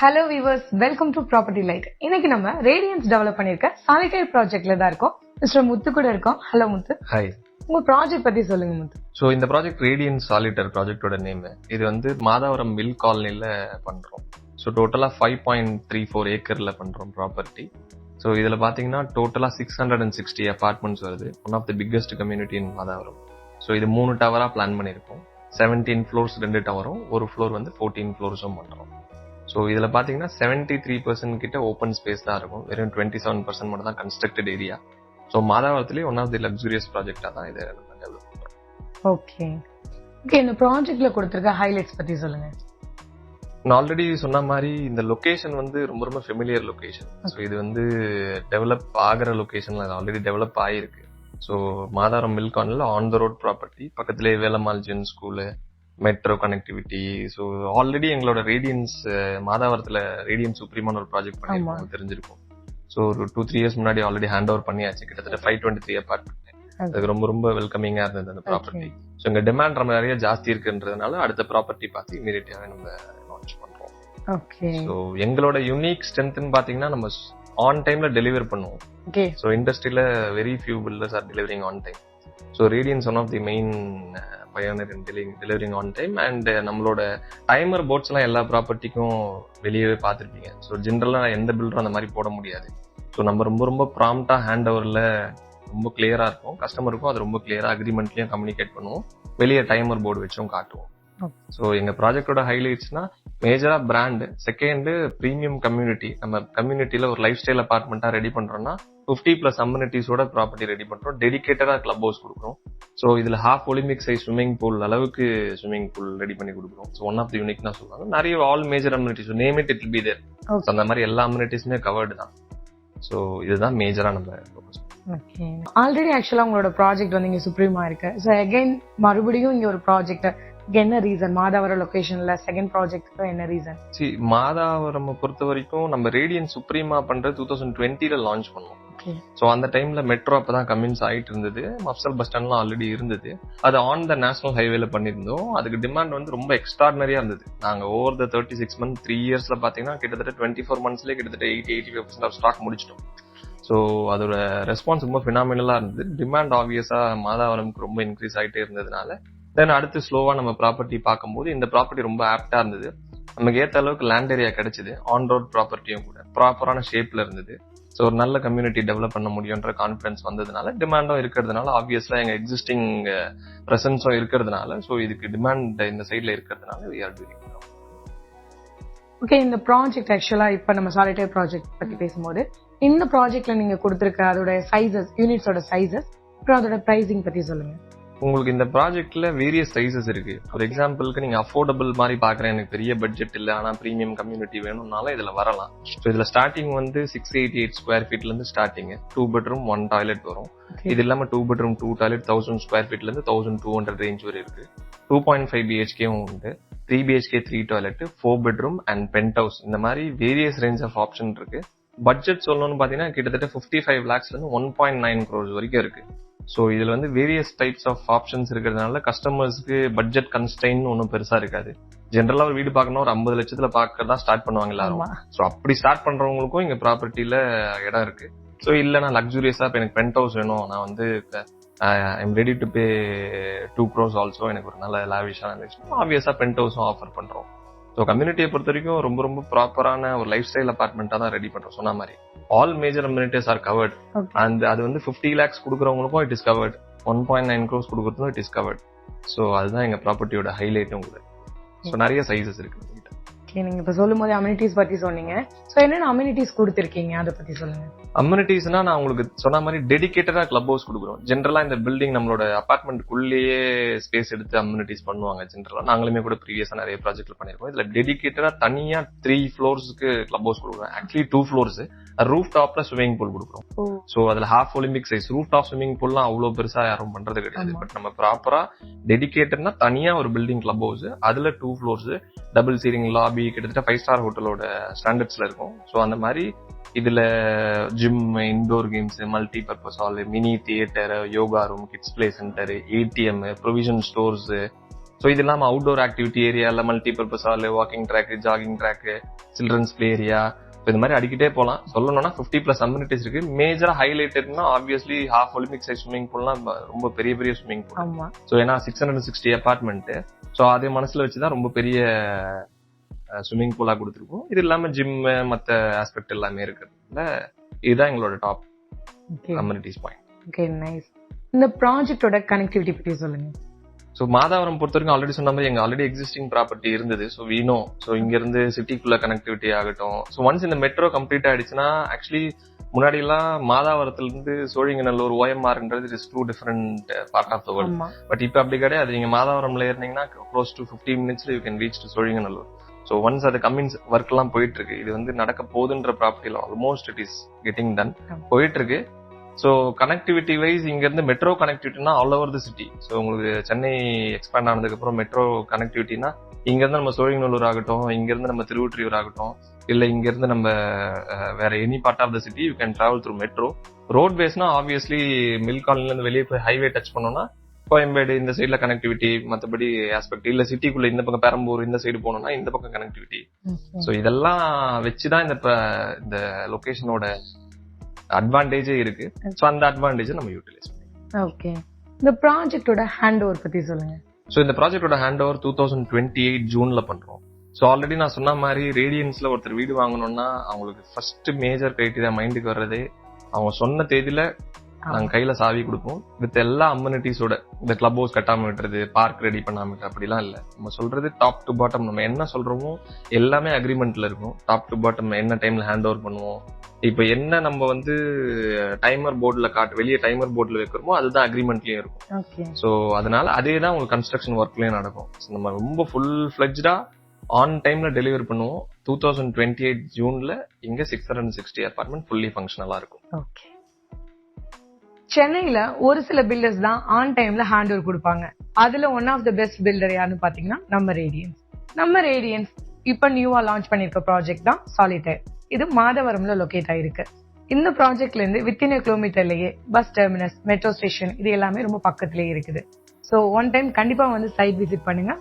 Hello viewers, welcome to property light. இன்னைக்கு நம்ம radians develop பண்ணிருக்க சாலிட்டரி ப்ராஜெக்ட்ல தான் இருக்கோம். மிஸ்டர் முத்து கூட இருக்கோம். ஹலோ முத்து. ஹாய். உங்க ப்ராஜெக்ட் பத்தி சொல்லுங்க முத்து. ஸோ இந்த ப்ராஜெக்ட் ரேடியன்ஸ் சாலிட்டர் ப்ராஜெக்டோட நேம். இது வந்து மாதாவரம் மில் காலனில பண்றோம். ஸோ டோட்டலா 5.34 ஏக்கர்ல பண்றோம் ப்ராப்பர்ட்டி. ஸோ இதுல பாத்தீங்கன்னா டோட்டலா 660 அபார்ட்மெண்ட்ஸ் வருது. One of the biggest community in Madhavaram. So இது 3 டவரா பிளான் பண்ணிருக்கோம். 17 ஃப்ளோர்ஸ் 2 டவரும், ஒரு ஃப்ளோர் வந்து 14 ஃப்ளோர்ஸும் பண்றோம். ஸோ இதுல பாத்தீங்கன்னா 73% கிட்ட ஓப்பன் ஸ்பேஸ் தான் இருக்கும். வெறும் 27% மட்டும் தான் கன்ஸ்ட்ரக்டட் ஏரியா. ஸோ மாதாவரத்திலேயே ஒன் ஆஃப் தி லக்ஸூரியஸ் ப்ராஜெக்டா தான் இதை நம்ம டெவலப் பண்றோம். ஓகே, இந்த ப்ராஜெக்ட்ல கொடுத்திருக்க ஹைலைட்ஸ் பத்தி சொல்லுங்க. நான் ஆல்ரெடி சொன்ன மாதிரி இந்த லொகேஷன் வந்து ரொம்ப ரொம்ப ஃபெமிலியர் லொகேஷன். ஸோ இது வந்து டெவலப் ஆகிற லொகேஷன்ல ஆல்ரெடி டெவலப் ஆயிருக்கு. ஸோ மாதாவரம் மில் கார்னர்ல ஆன் த ரோட் ப்ராப்பர்ட்டி, பக்கத்திலே Velammal gen school, metro connectivity. So already எங்களோட ரேடியன்ஸ் மாதாவரத்துல ரேடியன்ஸ் சுப்ரீமான ஒரு ப்ராஜெக்ட் பண்ணிருக்கோம், தெரிஞ்சிருக்கும். ஸோ ஒரு 2-3 இயர்ஸ் முன்னாடி ஆல்ரெடி ஹேண்ட் ஓவர் பண்ணியாச்சு. கிட்டத்தட்ட 523 அபார்ட்மெண்ட். அதுக்கு ரொம்ப ரொம்ப வெல்கமிங்கா இருந்தது அந்த ப்ராப்பர்ட்டி. ஸோ இங்க டிமாண்ட் ரொம்ப நிறைய ஜாஸ்தி இருக்குன்றதுனால அடுத்த ப்ராப்பர்ட்டி பார்த்து இமீடியட்டாவே நம்ம லான்ச் பண்றோம். ஓகே. ஸோ எங்களோட யூனிக் ஸ்ட்ரென்த்னு பாத்தீங்கன்னா நம்ம ஆன் டைம்ல டெலிவர் பண்ணுவோம். ஓகே. ஸோ இண்டஸ்ட்ரியில very few builders are delivering on time. So Radiance one of the main pioneer in delivering on time. And நம்மளோட டைமர் போர்ட்ஸ் எல்லாம் எல்லா ப்ராப்பர்ட்டிக்கும் வெளியவே பார்த்துருப்பீங்க. ஸோ ஜென்ரலா எந்த பில்டரும் அந்த மாதிரி போட முடியாது. ஸோ நம்ம ரொம்ப ரொம்ப ப்ராம்ப்டா ஹேண்ட் ஓவர்ல ரொம்ப கிளியரா இருக்கும். கஸ்டமருக்கும் அது ரொம்ப கிளியரா அக்ரிமெண்ட்லயும் கம்யூனிகேட் பண்ணுவோம். வெளியே டைமர் போர்டு வச்சும் காட்டுவோம். ஸோ எங்க ப்ராஜெக்டோட ஹைலைட்ஸ்னா மேஜரா பிராண்ட், செகண்ட் பிரீமியம் கம்யூனிட்டி. நம்ம கம்யூனிட்டியில ஒரு லைஃப் ஸ்டைல் அபார்ட்மெண்டா ரெடி பண்றோம்னா 50+ அம்யூனிட்டிஸோட ப்ராப்பர்ட்டி ரெடி பண்றோம். டெடிகேட்டடா கிளப் ஹவுஸ் கொடுக்குறோம். ஸோ இதுல half Olympic size swimming pool அளவுக்கு ஸ்விம்மிங் பூல் ரெடி பண்ணி கொடுக்குறோம். So one of the unique தான் சொல்லுவாங்க. நிறைய all major amenities, name it it be there. அந்த மாதிரி எல்லா அம்யூனிட்டிஸுமே கவர்டு தான். ஸோ இதுதான் மேஜரா நம்ம ஃபோக்கஸ். ஓகே. ஆல்ரெடி ஆக்சுவலா உங்களோட ப்ராஜெக்ட் வந்து இங்க சுப்ரீமா இருக்கு. ஸோ அகைன் மறுபடியும் இங்க ஒரு ப்ராஜெக்ட், என்ன ரீசன்? மாதாவரம் லொகேஷன்ல செகண்ட் ப்ராஜெக்ட் என்ன ரீசன்? மாதாவரம் பொறுத்த வரைக்கும் நம்ம ரேடியன் சுப்ரீமா பண்றது 2020ல லான்ச் பண்ணோம். சோ அந்த டைம்ல மெட்ரோ அப்பதான் கன்வின்ஸ் ஆயிட்டு இருந்தது. மப்சல் பஸ் ஸ்டாண்ட்லாம் ஆல்ரெடி இருந்தது. அது ஆன் த நேஷனல் ஹைவேல பண்ணிருந்தோம். அதுக்கு டிமாண்ட் வந்து ரொம்ப எக்ஸ்ட்ராடினரியா இருந்தது. நாங்க ஓவர் த 36 மந்த் 3 இயர்ஸ்ல பாத்தீங்கன்னா கிட்டத்தட்ட 24 மந்த்ஸ்லயே கிட்டத்தட்ட 80-85% ஆஃப் ஸ்டாக் முடிச்சிட்டோம். ஸோ அதோட ரெஸ்பான்ஸ் ரொம்ப பினாமினலா இருந்தது. டிமாண்ட் ஆப்வியஸா மாதாவரம்க்கு ரொம்ப இன்க்ரீஸ் ஆகிட்டே இருந்ததுனால தென் அடுத்து ஸ்லோவா நம்ம ப்ராப்பர்ட்டி பார்க்கும்போது இந்த ப்ராப்பர்ட்டி ரொம்ப ஆப்டா இருந்தது. நமக்கு ஏற்ற அளவுக்கு லேண்ட் ஏரியா கிடைச்சது. ஆன் ரோட் ப்ராப்பர்ட்டியும் கூட ப்ராப்பரான ஷேப்ல இருந்தது. ஸோ ஒரு நல்ல கம்யூனிட்டி டெவலப் பண்ண முடியும்ன்ற கான்ஃபிடன்ஸ் வந்ததுனால, டிமாண்டும் இருக்கிறதுனால, ஆப்வியஸா எங்க எக்ஸிஸ்டிங் பிரசன்ஸும் இருக்கிறதுனால, ஸோ இதுக்கு டிமாண்ட் இந்த சைட்ல இருக்கிறதுனால we are doing it. Okay. இந்த ப்ராஜெக்ட் ஆக்சுவலா இப்ப நம்ம சாலிட்டரி ப்ராஜெக்ட் பத்தி பேசும்போது இந்த ப்ராஜெக்ட்ல நீங்க கொடுத்திருக்க அதோட சைஸஸ், யூனிட்ஸோட சைஸஸ், அப்புறம் அதோட பிரைசிங் பத்தி சொல்லுங்க. உங்களுக்கு இந்த ப்ராஜெக்ட்ல வேரியஸ் சைஸஸ் இருக்கு. ஒரு எக்ஸாம்பிளுக்கு நீங்க அஃபோர்டபுள் மாதிரி பாக்குறேன், எனக்கு பெரிய பட்ஜெட் இல்ல, ஆனா பிரீமியம் கம்யூனிட்டி வேணும்னாலும் இதுல வரலாம். ஸோ இதுல ஸ்டார்டிங் வந்து 688 ஸ்கொயர் ஃபீட்ல இருந்து ஸ்டார்டிங். 2 பெட்ரூம் 1 டாய்லெட் வரும். இது இல்லாம 2 பெட்ரூம் 2 டாய்லெட் 1000 ஸ்கொயர் ஃபீட்ல இருந்து 1200 ரேஞ்ச் வரை இருக்கு. 2.5 BHKவும் உண்டு. 3 BHK 3 toilet, 4 bedroom and pent house, இந்த மாதிரி வேரியஸ் ரேஞ்ச் ஆஃப் ஆப்ஷன் இருக்கு. பட்ஜெட் சொல்லணும்னு பாத்தீங்கன்னா கிட்டத்தட்ட 55 lakhsல இருந்து 1.9 crores வரைக்கும் இருக்கு. ஸோ இதுல வந்து வேரியஸ் டைப்ஸ் ஆஃப் ஆப்ஷன்ஸ் இருக்கிறதுனால கஸ்டமர்ஸ்க்கு பட்ஜெட் கன்ஸ்ட்ரெயின் ஒன்றும் பெருசா இருக்காது. ஜென்ரலா ஒரு வீடு பார்க்கணும் ஒரு 50 லட்சத்துல பார்க்கறதா ஸ்டார்ட் பண்ணுவாங்க எல்லாரும். ஸோ அப்படி ஸ்டார்ட் பண்றவங்களுக்கும் இங்க ப்ராப்பர்ட்டில இடம் இருக்கு. ஸோ இல்ல நான் லக்ஸூரியஸா இப்ப எனக்கு பென்ட் ஹவுஸ் வேணும், நான் வந்து I'm ready to pay 2 crores also, எனக்கு ஒரு நல்ல லாவிஷான ஆப்வியஸா பென்ட் ஹவுஸும் ஆஃபர் பண்றோம். ஸோ கம்யூனிட்டியை பொறுத்த வரைக்கும் ரொம்ப ரொம்ப ப்ராப்பரான ஒரு லைஃப் ஸ்டைல் அபார்ட்மெண்டா தான் ரெடி பண்றோம். சொன்ன மாதிரி all major amenities are covered. And அது வந்து 50 lakhs கொடுக்குறவங்களுக்கும் இட் இஸ் கவர்ட், 1.9 crores கொடுக்குறதுக்கும் இட் இஸ் கவர்ட். ஸோ அதுதான் எங்க ப்ராப்பர்ட்டியோட ஹைலைட்டும் கூட. ஸோ நிறைய சைஸஸ் இருக்கு. நீங்க இப்ப சொல்லும் போது அம்யூனிட்டிஸ் பத்தி சொன்னீங்க. சோ என்னென்ன அம்யூனிட்டிஸ் கொடுத்திருக்கீங்க அதை பத்தி சொல்லுங்க. அம்யூனிட்டிஸ்னா நான் உங்களுக்கு சொன்ன மாதிரி டெடிகேட்டடா கிளப் ஹவுஸ் கொடுக்குறோம். ஜென்ரலா இந்த பில்டிங் நம்மளோட அபார்ட்மெண்ட்டுக்குள்ளேயே ஸ்பேஸ் எடுத்து அம்யூனிட்டிஸ் பண்ணுவாங்க. ஜென்ரலா நாங்களுமே கூட ப்ரீவியஸா நிறைய ப்ராஜெக்ட்ல பண்ணிருக்கோம். இதுல டெடிகேட்டடா தனியா 3 ஃப்ளோர்ஸ்க்கு கிளப் ஹவுஸ் கொடுக்குறோம். ஆக்சுவலி 2 ஃப்ளோர்ஸ் ரூஃப் டாப்ல ஸ்விமிங் பூல் கொடுக்குறோம். சோ அதுல half Olympic size roof top swimming பூல்லாம் அவ்வளவு பெருசா யாரும் பண்றது கிடையாது. பட் நம்ம ப்ராப்பரா டெடிகேட்டட்னா தனியா ஒரு பில்டிங் கிளப் ஹவுஸ், அதுல 2 ஃப்ளோர்ஸ், டபுள் சீலிங் லாபி, கிட்டத்தட்ட 5 ஸ்டார் ஹோட்டலோட ஸ்டாண்டர்ட்ஸ்ல இருக்கும். சோ அந்த மாதிரி இதுல gym, indoor games, multi purpose hall, mini theatre, yoga room, kids play centre, ATM, provision stores, so இது இல்லாம அவுட்டோர் ஆக்டிவிட்டி ஏரியால multipurpose hall, walking track, jogging track, children's play area, இந்த மாதிரி அடிக்கிட்டே போகலாம். சொல்லணும்னா 50+ அம்யூனிட்டிஸ் இருக்கு. மேஜரா ஹைலைட்டட்னா obviously half Olympic size swimming பூல்லாம் ரொம்ப பெரிய பெரிய ஸ்விமிங் பூல். ஸோ ஏன்னா 660 அபார்ட்மெண்ட், ஸோ அதே மனசுல வச்சுதான் ரொம்ப பெரிய ஸ்விமிங் பூலா கொடுத்துருக்கோம். இது இல்லாம ஜிம் மத்த ஆஸ்பெக்ட் எல்லாமே இருக்கிறதுல இதுதான் எங்களோட top amenities point. Okay, nice. இந்த ப்ராஜெக்ட்டோட கனெக்டிவிட்டி பத்தி சொல்லுங்க. ஸோ மாதாவரம் பொறுத்த வரைக்கும் ஆல்ரெடி சொன்ன மாதிரி எங்க ஆல்ரெடி எக்ஸிஸ்டிங் ப்ராப்பர்ட்டி இருந்தது. ஸோ வீணோ, ஸோ இங்க இருந்து சிட்டிக்குள்ள கனெக்டிவிட்டி ஆகட்டும். ஸோ ஒன்ஸ் இந்த மெட்ரோ கம்ப்ளீட் ஆயிடுச்சுன்னா, ஆக்சுவலி முன்னாடி எல்லாம் மாதாவரத்துல இருந்து சோழிங்கநல்லூர் OMRன்றது is 2 different part of the world. But இப்ப அப்படி கிடையாது. நீங்க மாதாவரம்ல ஏறினீங்கன்னா close to 15 minutes you can reach to Sholinganallur. So once அது கம்மின்ஸ் ஒர்க் எல்லாம் போயிட்டு இருக்கு. இது வந்து நடக்க போகுதுன்ற ப்ராப்பர்ட்டில almost it is getting ton போயிட்டு இருக்கு. ஸோ கனெக்டிவிட்டி வைஸ் இங்க இருந்து மெட்ரோ கனெக்டிவிட்டினா all over the city. So உங்களுக்கு சென்னை எக்ஸ்பேண்ட் ஆனதுக்கு அப்புறம் மெட்ரோ கனெக்டிவிட்டினா இங்க இருந்து நம்ம சோழிங்கநல்லூர் ஆகட்டும், இங்க இருந்து நம்ம திருவொற்றியூர் ஆகட்டும், இல்ல இங்க இருந்து நம்ம வேற any part of the city you can travel through metro. Road வேஸ்னா ஆப்வியஸ்லி மில் காலனில இருந்து வெளியே போய் ஹைவே டச் பண்ணோம்னா கோயம்பேடு இந்த சைட்ல கனெக்டிவிட்டி, மற்றபடி ஆஸ்பெக்ட் இல்ல சிட்டிக்குள்ள இந்த பக்கம் பெரம்பூர் இந்த சைடு போனோம்னா இந்த பக்கம் கனெக்டிவிட்டி. ஸோ இதெல்லாம் வச்சுதான் இந்த லொகேஷனோட அட்வான்டேஜே இருக்கு. சோ அந்த அட்வான்டேஜ் நம்ம யூட்டிலைஸ் பண்ணலாம். ஓகே, இந்த ப்ராஜெக்ட்டோட ஹேண்ட் ஓவர் பத்தி சொல்லுங்க. சோ இந்த ப்ராஜெக்ட்டோட ஹேண்ட் ஓவர் 2028 ஜூன்ல பண்றோம். சோ ஆல்ரெடி நான் சொன்ன மாதிரி ரேடியன்ஸ்ல ஒருத்தர் வீடு வாங்கணும்னா அவங்களுக்கு ஃபர்ஸ்ட் மேஜர் கிரைட்டீரியா மைண்டுக்கு வர்றதே அவங்க சொன்ன தேதியில நாங்க கையில சாவி கொடுப்போம் வித் எல்லா அம்யூனிட்டிஸோட. இந்த கிளப் ஹவுஸ் கட்டாம விட்டுறது, பார்க் ரெடி பண்ணாம விட்டு அப்படிலாம் இல்ல. நம்ம சொல்றது டாப் டு பாட்டம் நம்ம என்ன சொல்றோமோ எல்லாமே அக்ரிமெண்ட்ல இருக்கும். டாப் டு பாட்டம் என்ன டைம்ல ஹேண்ட் ஓவர் பண்ணுவோம், இப்ப என்ன நம்ம வந்து டைமர் போர்டுல வெளியே டைமர் போர்டுல வைக்கிறோமோ அதுதான் அக்ரிமெண்ட்லயும் இருக்கும். சோ அதனால அதே தான் உங்களுக்கு கன்ஸ்ட்ரக்ஷன் ஒர்க்லயும் நடக்கும். நம்ம ரொம்ப ஃபுல் ஃபிளெஜ்டா ஆன் டைம்ல டெலிவர் பண்ணுவோம். 2028 ஜூன்ல இங்க 660 அபார்ட்மெண்ட் ஃபுல்லி ஃபங்க்ஷனலா இருக்கும். ஓகே, சென்னையில ஒரு சில பில்டர்ஸ் தான் ஆன் டைம்ல ஹேண்ட் ஓவர் கொடுப்பாங்க. அதுல one of the best builder யாருன்னு பாத்தீங்கன்னா நம்ம ரேடியன்ஸ் இப்ப நியூவா லான்ச் பண்ணிருக்க ப்ராஜெக்ட் தான் சாலிட்டேர். இது மாதவரம்ல லொகேட் ஆயிருக்கு. இந்த ப்ராஜெக்ட்ல இருந்து வித்தின் கிலோமீட்டர்லயே பஸ் டெர்மினஸ், மெட்ரோ ஸ்டேஷன் இது எல்லாமே ரொம்ப பக்கத்திலேயே இருக்குது. சோ ஒன் டைம் கண்டிப்பா வந்து சைட் விசிட் பண்ணுங்க.